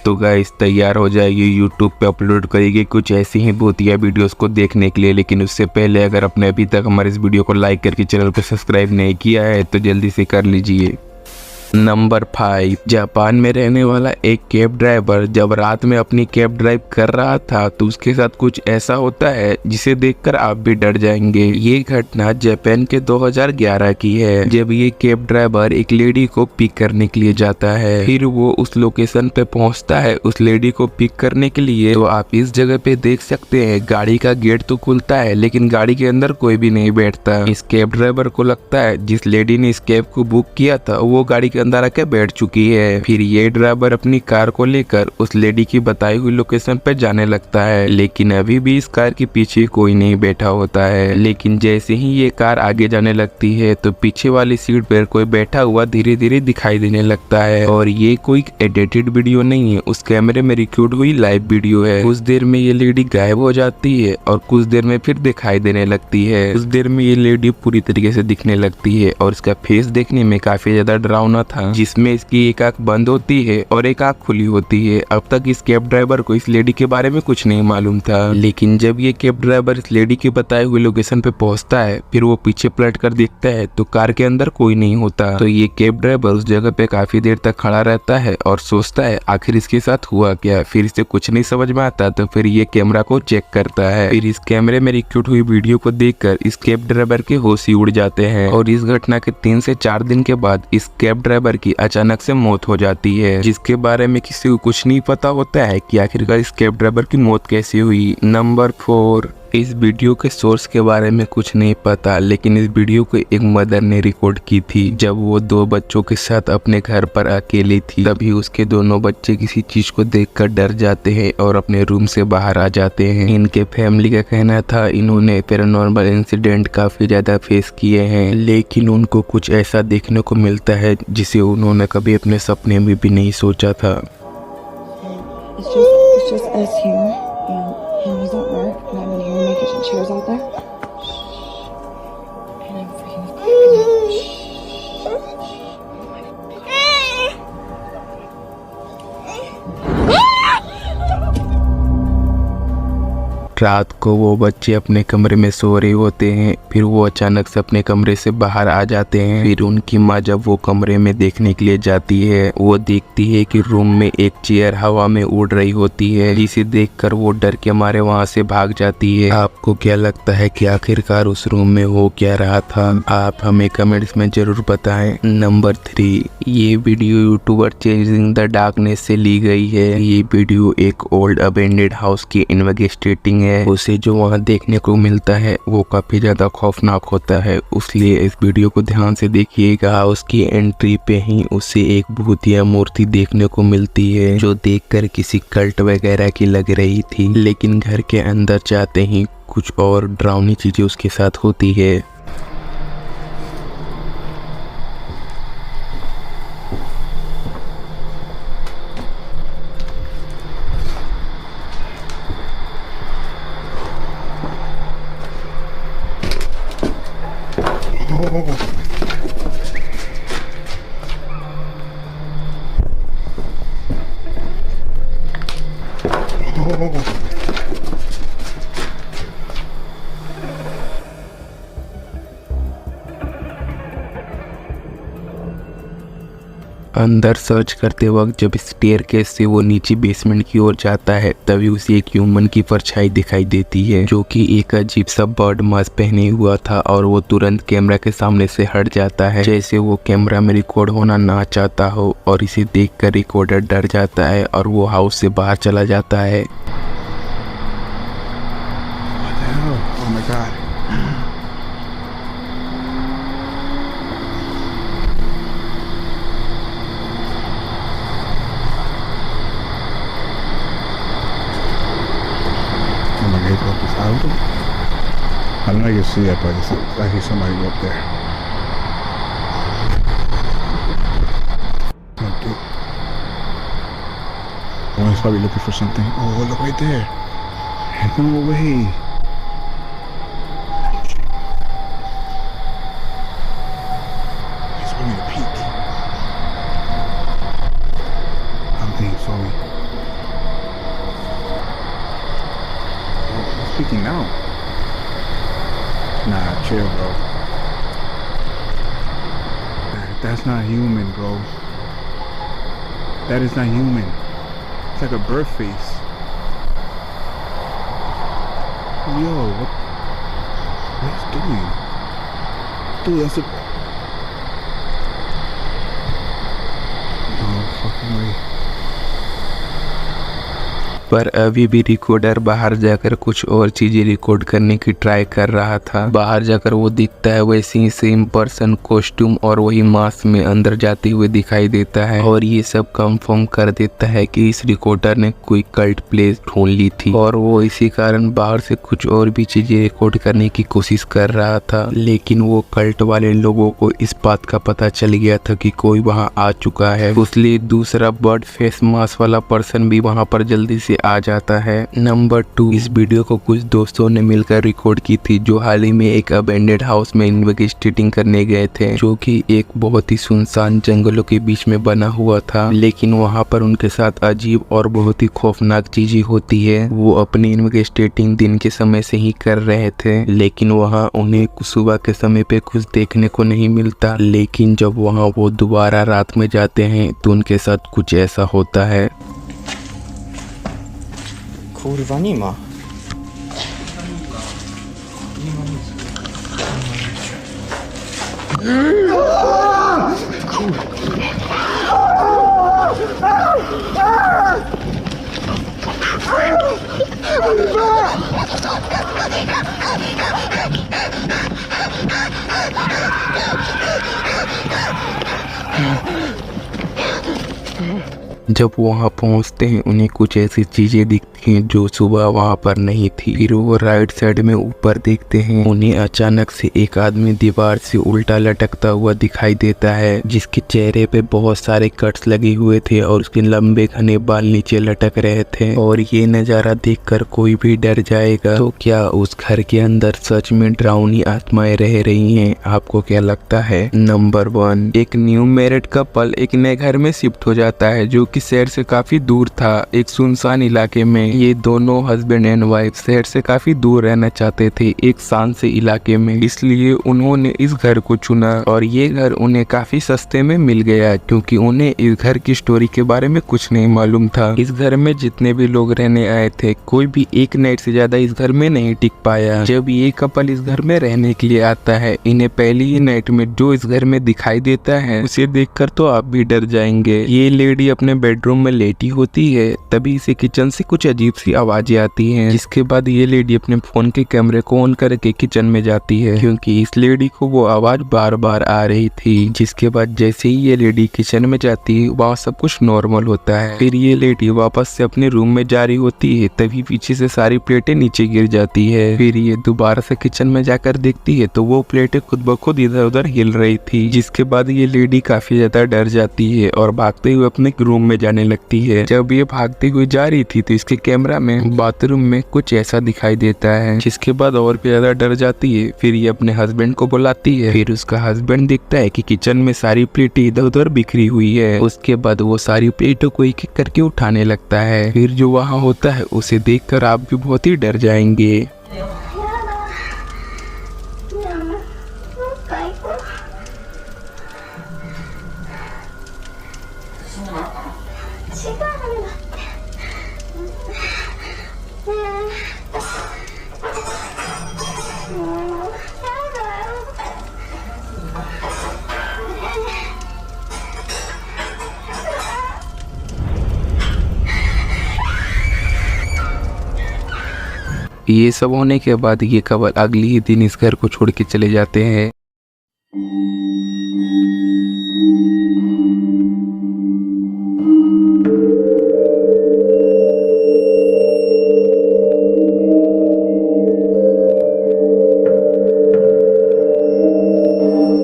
तो गाइस तैयार हो जाएगी, यूट्यूब पे अपलोड करेगी कुछ ऐसी ही भूतिया वीडियोस को देखने के लिए। लेकिन उससे पहले अगर आपने अभी तक हमारे इस वीडियो को लाइक करके चैनल को सब्सक्राइब नहीं किया है तो जल्दी से कर लीजिए। नंबर 5, जापान में रहने वाला एक कैब ड्राइवर जब रात में अपनी कैब ड्राइव कर रहा था तो उसके साथ कुछ ऐसा होता है जिसे देखकर आप भी डर जाएंगे। ये घटना जापान के 2011 की है, जब ये कैब ड्राइवर एक लेडी को पिक करने के लिए जाता है। फिर वो उस लोकेशन पे पहुंचता है उस लेडी को पिक करने के लिए। तो आप इस जगह पे देख सकते हैं गाड़ी का गेट तो खुलता है लेकिन गाड़ी के अंदर कोई भी नहीं बैठता। इस कैब ड्राइवर को लगता है जिस लेडी ने इस कैब को बुक किया था वो गाड़ी अंदर आके बैठ चुकी है। फिर ये ड्राइवर अपनी कार को लेकर उस लेडी की बताई हुई लोकेशन पर जाने लगता है, लेकिन अभी भी इस कार के पीछे कोई नहीं बैठा होता है। लेकिन जैसे ही ये कार आगे जाने लगती है तो पीछे वाली सीट पर कोई बैठा हुआ धीरे धीरे दिखाई देने लगता है। और ये कोई एडिटेड वीडियो नहीं है, उस कैमरे में रिकॉर्ड हुई लाइव वीडियो है। कुछ देर में ये लेडी गायब हो जाती है और कुछ देर में फिर दिखाई देने लगती है। कुछ देर में ये लेडी पूरी तरीके से दिखने लगती है और इसका फेस देखने में काफी ज्यादा डरावना था, जिसमें इसकी एक आंख बंद होती है और एक आंख खुली होती है। अब तक इस कैब ड्राइवर को इस लेडी के बारे में कुछ नहीं मालूम था, लेकिन जब ये कैब ड्राइवर इस लेडी के बताए हुए लोकेशन पे पहुंचता है फिर वो पीछे पलट कर देखता है तो कार के अंदर कोई नहीं होता। तो ये कैब ड्राइवर उस जगह पे काफी देर तक खड़ा रहता है और सोचता है आखिर इसके साथ हुआ क्या। फिर इसे कुछ नहीं समझ में आता तो फिर ये कैमरा को चेक करता है। फिर इस कैमरे में रिकॉर्ड हुई वीडियो को देखकर इस कैब ड्राइवर के होश ही उड़ जाते हैं। और इस घटना के 3 से 4 दिन के बाद इस कैब ड्राइवर की अचानक से मौत हो जाती है, जिसके बारे में किसी को कुछ नहीं पता होता है कि आखिरकार इस कैब ड्राइवर की मौत कैसे हुई। नंबर 4, इस वीडियो के सोर्स के बारे में कुछ नहीं पता, लेकिन इस वीडियो को एक मदर ने रिकॉर्ड की थी जब वो 2 बच्चों के साथ अपने घर पर अकेली थी। तभी उसके दोनों बच्चे किसी चीज को देखकर डर जाते हैं और अपने रूम से बाहर आ जाते हैं। इनके फैमिली का कहना था इन्होंने पैरानॉर्मल इंसिडेंट काफी ज्यादा फेस किए हैं, लेकिन उनको कुछ ऐसा देखने को मिलता है जिसे उन्होंने कभी अपने सपने में भी नहीं सोचा था। It's just us here, and he's at work, and I'm in here making some chairs out there. And I'm freaking. रात को वो बच्चे अपने कमरे में सो रहे होते हैं, फिर वो अचानक से अपने कमरे से बाहर आ जाते हैं। फिर उनकी माँ जब वो कमरे में देखने के लिए जाती है वो देखती है कि रूम में एक चेयर हवा में उड़ रही होती है, जिसे देखकर वो डर के मारे वहाँ से भाग जाती है। आपको क्या लगता है कि आखिरकार उस रूम में हो क्या रहा था? आप हमें कमेंट्स में जरूर बताएं। नंबर 3, ये video YouTuber chasing the darkness से ली गई है। ये वीडियो एक ओल्ड अबेंडेड हाउस की इन्वेस्टिगेटिंग है। उसे जो वहाँ देखने को मिलता है वो काफी ज्यादा खौफनाक होता है, इसलिए इस वीडियो को ध्यान से देखिएगा। हाउस की एंट्री पे ही उसे एक भूतिया मूर्ति देखने को मिलती है जो देखकर किसी कल्ट वगैरह की लग रही थी, लेकिन घर के अंदर जाते ही कुछ और डरावनी चीजें उसके साथ होती है। अंदर सर्च करते वक्त जब स्टेयरकेस से वो नीचे बेसमेंट की ओर जाता है तभी उसे एक ह्यूमन की परछाई दिखाई देती है जो कि एक अजीब सा बर्ड मास्क पहने हुआ था। और वो तुरंत कैमरा के सामने से हट जाता है जैसे वो कैमरा में रिकॉर्ड होना ना चाहता हो, और इसे देखकर रिकॉर्डर डर जाता है और वो हाउस से बाहर चला जाता है। Oh my God. I'm gonna go up this auto. I don't know if you see that, but it's like somebody up there. Okay. Oh, he's probably looking for something. Oh, look right there. No way. He's wanting to peek. I don't think he saw me. speaking now. Nah, chill, bro. That's not human, bro. That is not human. It's like a bird face. Yo, what is doing? Dude, that's a... No fucking way. पर अभी भी recorder बाहर जाकर कुछ और चीजें record करने की ट्राई कर रहा था। बाहर जाकर वो दिखता है वैसे ही सेम पर्सन कॉस्ट्यूम और वही मास्क में अंदर जाते हुए दिखाई देता है और ये सब कंफर्म कर देता है कि इस रिकॉर्डर ने कोई कल्ट प्लेस ढूंढ ली थी और वो इसी कारण बाहर से कुछ और भी चीजें रिकॉर्ड करने की कोशिश कर रहा था। लेकिन वो कल्ट वाले लोगों को इस बात का पता चल गया था कि कोई वहाँ आ चुका है, इसलिए दूसरा बर्ड फेस मास्क वाला पर्सन भी वहाँ पर जल्दी से आ जाता है। नंबर 2, इस वीडियो को कुछ दोस्तों ने मिलकर रिकॉर्ड की थी जो हाल ही में एक अबेंडेड हाउस में इन्वेस्टिगेटिंग करने गए थे, जो कि एक बहुत ही सुनसान जंगलों के बीच में बना हुआ था। लेकिन वहाँ पर उनके साथ अजीब और बहुत ही खौफनाक चीजें होती है। वो अपनी इन्वेस्टिगेटिंग दिन के समय से ही कर रहे थे, लेकिन वहाँ उन्हें सुबह के समय पे कुछ देखने को नहीं मिलता। लेकिन जब वहाँ वो दोबारा रात में जाते हैं तो उनके साथ कुछ ऐसा होता है। Kurwa nie ma. जब वहाँ पहुँचते हैं उन्हें कुछ ऐसी चीजें दिखती हैं जो सुबह वहाँ पर नहीं थी। फिर वो राइट साइड में ऊपर देखते हैं, उन्हें अचानक से एक आदमी दीवार से उल्टा लटकता हुआ दिखाई देता है, जिसके चेहरे पे बहुत सारे कट्स लगे हुए थे और उसके लंबे घने बाल नीचे लटक रहे थे। और ये नज़ारा देखकर कोई भी डर जाएगा। तो क्या उस घर के अंदर सच में डरावनी आत्माएं रह रही हैं? आपको क्या लगता है? नंबर 1, एक न्यू मैरिड कपल एक नए घर में शिफ्ट हो जाता है जो कि शहर से काफी दूर था, एक सुनसान इलाके में। ये दोनों हस्बैंड एंड वाइफ शहर से काफी दूर रहना चाहते थे, एक शांत से इलाके में, इसलिए उन्होंने इस घर को चुना और ये घर उन्हें काफी सस्ते में मिल गया क्योंकि उन्हें इस घर की स्टोरी के बारे में कुछ नहीं मालूम था। इस घर में जितने भी लोग रहने आए थे कोई भी एक नाइट से ज्यादा इस घर में नहीं टिक पाया। जब ये कपल इस घर में रहने के लिए आता है, इन्हें पहली ही नाइट में जो इस घर में दिखाई देता है उसे देखकर तो आप भी डर जाएंगे। ये लेडी अपने बेडरूम में लेटी होती है, तभी इसे किचन से कुछ अजीब सी आवाजें आती हैं। जिसके बाद ये लेडी अपने फोन के कैमरे को ऑन करके किचन में जाती है क्योंकि इस लेडी को वो आवाज बार बार आ रही थी। जिसके बाद जैसे ही ये लेडी किचन में जाती है वहाँ सब कुछ नॉर्मल होता है। फिर ये लेडी वापस से अपने रूम में जा रही होती है, तभी पीछे से सारी प्लेटें नीचे गिर जाती है। फिर ये दोबारा से किचन में जाकर देखती है तो वो प्लेटें खुद ब खुद इधर उधर हिल रही थी। जिसके बाद ये लेडी काफी ज्यादा डर जाती है और भागते हुए अपने रूम में जाने लगती है। जब ये भागती हुई जा रही थी तो इसके कैमरा में बाथरूम में कुछ ऐसा दिखाई देता है, जिसके बाद और भी ज्यादा डर जाती है। फिर ये अपने हस्बैंड को बुलाती है। फिर उसका हस्बैंड दिखता है कि किचन में सारी प्लेटें इधर उधर बिखरी हुई है। उसके बाद वो सारी प्लेटों को एक एक करके उठाने लगता है। फिर जो वहाँ होता है उसे देखकर आप भी बहुत ही डर जाएंगे। ये सब होने के बाद ये कपल अगले ही दिन इस घर को छोड़ के चले जाते हैं।